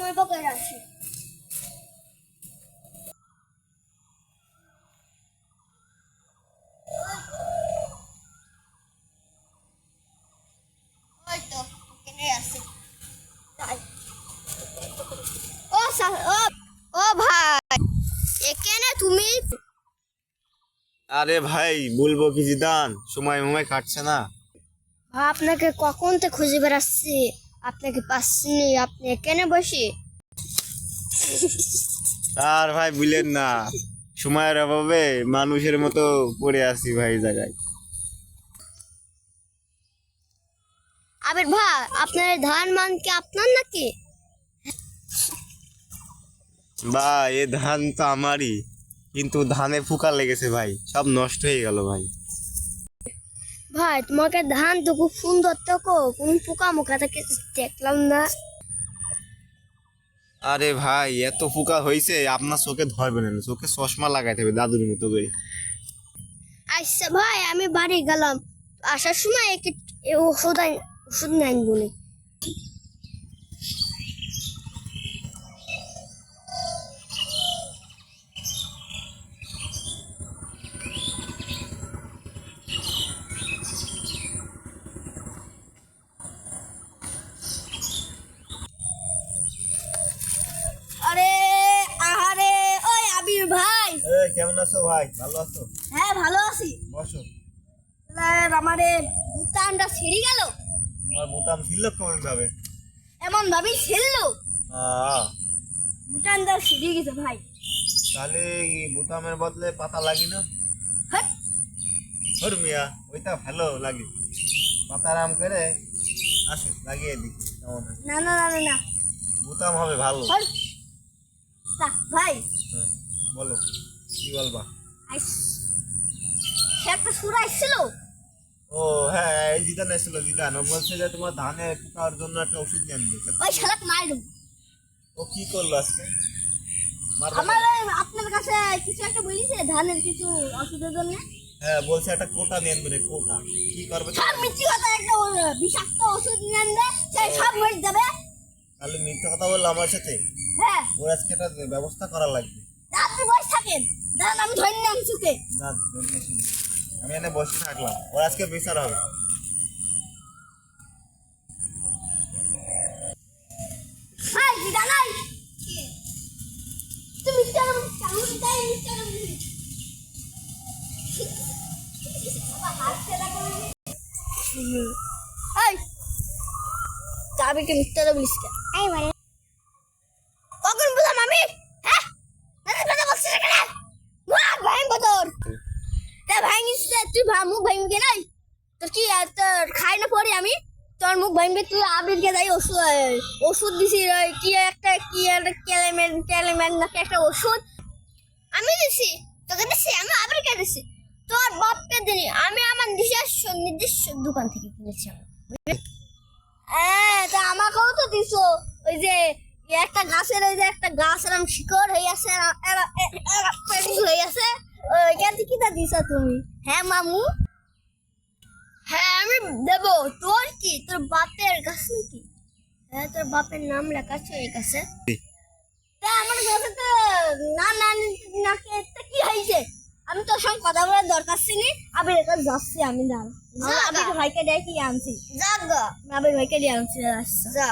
সময় পকে আসি। ওই তো এখানে আছে। তাই ও ও ও ভাই, এখানে তুমি? আরে ভাই বলবো কি জিদান, সময় মময় কাটছে না। আপনাকে কখন থেকে খুঁজে বেড়াচ্ছি, আপনাকে পাচ্ছিনি। আপনি এখানে বসে? আর ভাই বুঝলেন না, সময়ের অভাবে মানুষের মতো পড়ে আছি ভাই জায়গায়। আবির ভাই, আপনার ধান মান কি আপনার নাকি? বা এ ধান তো আমারই, কিন্তু ধানে পোকা লেগেছে ভাই, সব নষ্ট হয়ে গেল ভাই। ভাই তোমাকে ধান তো খুব সুন্দর, তো কোন পোকা মোকা থেকে দেখলাম না। আরে ভাই এত পোকা হয়েছে, আপনার চোখে ধরবে না, চোখে চশমা লাগাইতে হবে দাদুর মতো করে। আচ্ছা ভাই, আমি বাড়ি গেলাম, আসার সময় ওষুধ নেন বলে। আরে আহারে, ওই আবির ভাই। কেমন আছো ভাই? ভালো আছো? হ্যাঁ ভালো আছি। বসো। আমারে বুতামটা ছিঁড়ে গেল। আমার বোতাম ছিল কেমন ভাবে? এমন ভাবে ছিল, আহ, বুতামটা ছিঁড়ে গেছে ভাই। তাহলে বোতামের বদলে পাতা লাগি না? হট, ওর মিয়া ওইটা ভালো লাগে, পাতা আরাম করে আসো লাগিয়ে দিই, কেমন হয়? না না না না না, বোতাম হবে ভালো। হট। তা ভাই, হ্যাঁ, বলো কি বলবা? আইস, সে একটা সুর আসছিল। ও হ্যাঁ, এই জিদান এসেছিল, জিদান ও বলছে যে তোমার ধানে পোকার জন্য একটা ওষুধ নিয়ে আনবে। ওই শালাক মারুম। ও কি করলো আজকে? মারবে আমার না? আপনার কাছে কিছু একটা বলিছে ধানের কিছু ওষুধের জন্য। হ্যাঁ বলছে একটা কোটা নিয়ে আনবে রে, কোটা। কি করবে সব তাহলে? মিথ্যে কথা, একটা বিষাক্ত ওষুধ নিয়ে আনবে, সেই সব মরে যাবে। তাহলে মিথ্যা কথা বললো আমার সাথে? হ্যাঁ, ওর আজকে একটা ব্যবস্থা করা লাগবে। আপনি বসে থাকেন, দাঁড়ান আমি ধরে নিয়ে আনছুকে। না আমি এনে বসে থাকলাম, ওর আজকে বিচার হবে। হাই দিদা নাই, তুমি মিথ্যা কেমন তাই মিথ্যা এই চাবিকে মিথ্যা বলিস কেন? এই বলে কখন বললাম আমি? হ্যাঁ, নাকি কথা বলছিস এখানে? মুখ ভাঙ বদর, তা ভাঙিস তুই, মুখ ভাঙবি নাই? তোর কি তোর খাই না পরে আমি? তোর মুখ ভাঙবে, তুই আবিরকে যাই ওষুধ দিছি, কি একটা ক্যালেমেন নাকি একটা ওষুধ আমি দিছি, তোকে দিছি? আমি আবিরকে দিছি, তোর বাপকে দিনি আমি, আমার নিজস্ব দোকান থেকে কিনেছি। হ্যাঁ, তা আমাকেও তো দিছো। ওই যে একটা গাছের, ওই যে একটা গাছ এরকম শিকড় হয়ে আছে, হয়ে আছে, ওইখান থেকে তা দিছো তুমি। হ্যাঁ মামু, হ্যাঁ আমি দেবো। তোর কি, তোর বাপের গাছ নাকি? হ্যাঁ, তোর বাপের নাম লেখা আছে ওই গাছে। তা আমার কাছে তো না না নাকি একটা কি হয়েছে? আমি তোর সঙ্গে কথা বলার দরকার ছিল, আবির কাছে যাচ্ছি আমি। দাঁড়া, আবির ভাইকে ডেকে আনছি। জাগা, আবির ভাইকে দিয়ে আনছি। যা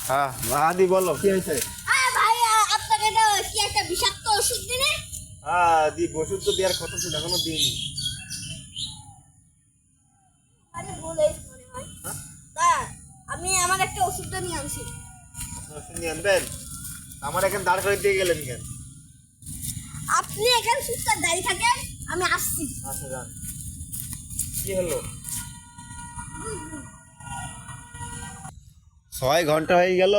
হ্যাঁ আদি বলো কি হয়েছে? ভাই, আপনাকে তো কি একটা বিষাক্ত ওষুধ দিলে। হ্যাঁ দি, ওষুধ তো দেওয়ার কথা ছিল, এখনো দিইনি। আরে বলে মনে হয়। তা আমি আমার একটা ওষুধটা নিয়ে আনছি। ওষুধ নিয়ে আনবেন? আমার এখানে দাঁড় করে দিয়ে গেলেন কেন? আপনি এখানে সুস্থ দাঁড়িয়ে থাকেন, আমি আসছি। আচ্ছা যান। কি হলো? 6 ঘন্টা হয়ে গেল,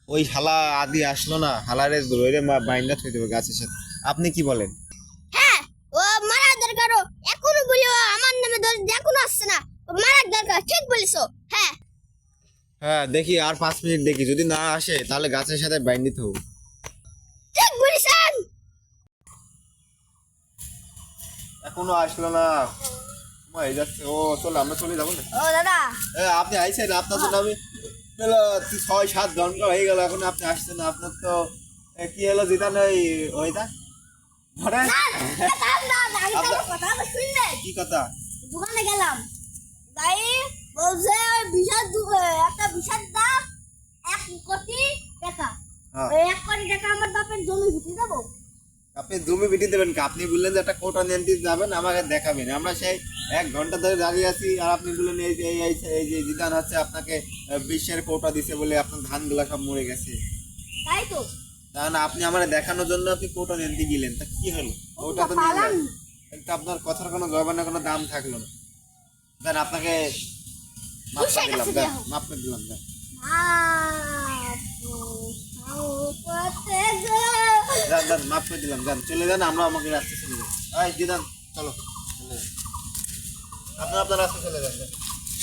ওই শালা আদি আসলো না। হালারে ধরে বাইন্দা থই দেবে গাছের সাথে। আপনি কি বলেন? হ্যাঁ, ও মারার দরকার, এখনো বলি ও আমার নামে দোষ দিয়ে এখনো আসছে না, ও মারার দরকার। ঠিক বলিস। হ্যাঁ হ্যাঁ দেখি আর 5 মিনিট দেখি, যদি না আসে তাহলে গাছের সাথে বাইন্দিতে হবে। ঠিক বলিছেন। এখনো আসলো না, সময় হয়ে যাচ্ছে। ও চলো আমরা চলে যাবো না। ও দাদা, আপনি আইছেন, আপনার জন্য আমি হলো 6-7 ঘন্টা হয়ে গেল, এখন আপনি আসছেন না। আপনার তো কি হলো জিতান ওইটা ধরে কি কথা? দোকানে গেলাম, যাই বলছে একটা বিশাল দাম 1 কোটি টাকা। হ্যাঁ। ওই 1 কোটি টাকা আমার বাপের জমি বিক্রি দেবো। আপনি জমি বিটি দেবেন কি? আপনি বললেন যে একটা কোটা নিয়ে যাবেন, আমাকে দেখাবেন। আমরা সেই 1 ঘন্টা ধরে দাঁড়িয়ে আছি, আর আপনি বললেন এই যে জিদান হচ্ছে আপনাকে বিশ্বের কোটা দিছে বলে আপনার ধানগুলা সব মরে গেছে। তাই তো তাহলে আপনি আমার দেখানোর জন্য আপনি কোটা নিতে গেলেন, তা কি হলো? ওটা তো নিয়ে পালাম। যান। কিন্তু আপনার কথার কোনো জবানের কোনো দাম থাকলো না। দেন আপনাকে মাফ করে দিলাম, দেন মাফ করে দিলাম, দেন। যান যান, মাফ করে দিলাম, যান চলে যান। আমরা আমাকে রাস্তা চলে যান। এই দিদান চলো, চলে যান। আপনার রাস্তা চলে যান, যান।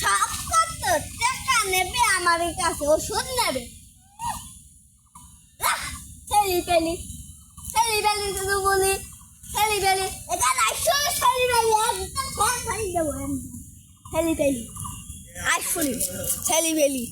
৭০ টাকা নেবে আমার কাছে, ওষুধ নেবে। ছেলি পেলি শুধু বলি, ছেলি পেলি এখানে আসলে ছেলি পেলি একদম ফোন ফাইল দেবো। ছেলি পেলি আসলি ছেলি পেলি